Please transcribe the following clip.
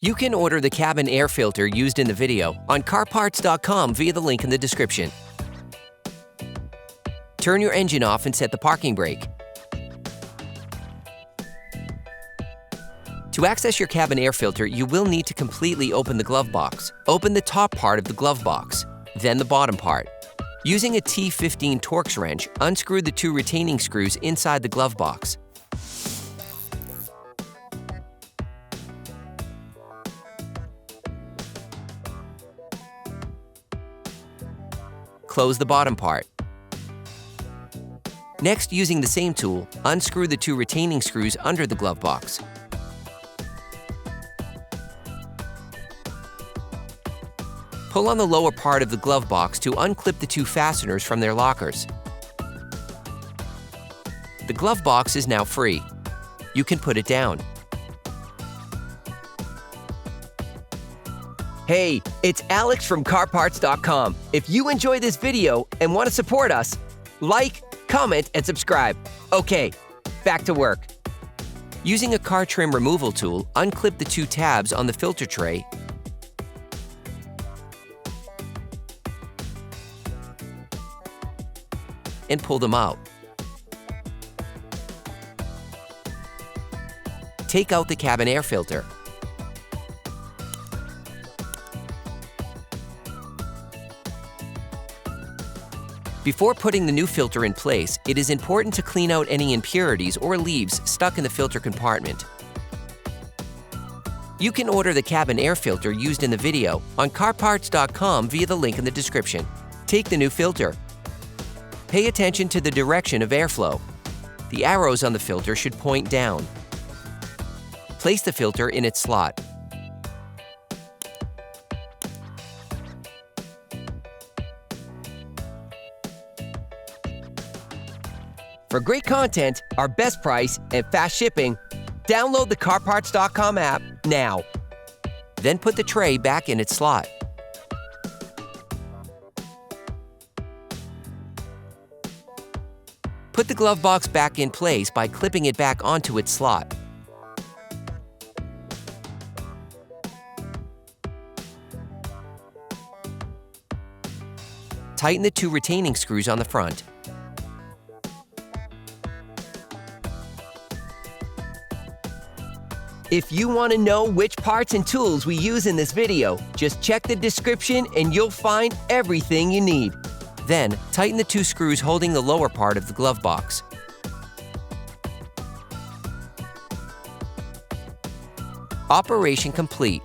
You can order the cabin air filter used in the video on CarParts.com via the link in the description. Turn your engine off and set the parking brake. To access your cabin air filter, you will need to completely open the glove box. Open the top part of the glove box, then the bottom part. Using a T15 Torx wrench, unscrew the 2 retaining screws inside the glove box. Close the bottom part. Next, using the same tool, unscrew the 2 retaining screws under the glove box. Pull on the lower part of the glove box to unclip the 2 fasteners from their lockers. The glove box is now free. You can put it down. Hey, it's Alex from CarParts.com. If you enjoy this video and want to support us, like, comment, and subscribe. Okay, back to work. Using a car trim removal tool, unclip the 2 tabs on the filter tray and pull them out. Take out the cabin air filter. Before putting the new filter in place, it is important to clean out any impurities or leaves stuck in the filter compartment. You can order the cabin air filter used in the video on CarParts.com via the link in the description. Take the new filter. Pay attention to the direction of airflow. The arrows on the filter should point down. Place the filter in its slot. For great content, our best price, and fast shipping, download the CarParts.com app now. Then put the tray back in its slot. Put the glove box back in place by clipping it back onto its slot. Tighten the 2 retaining screws on the front. If you want to know which parts and tools we use in this video, just check the description and you'll find everything you need. Then, tighten the 2 screws holding the lower part of the glove box. Operation complete.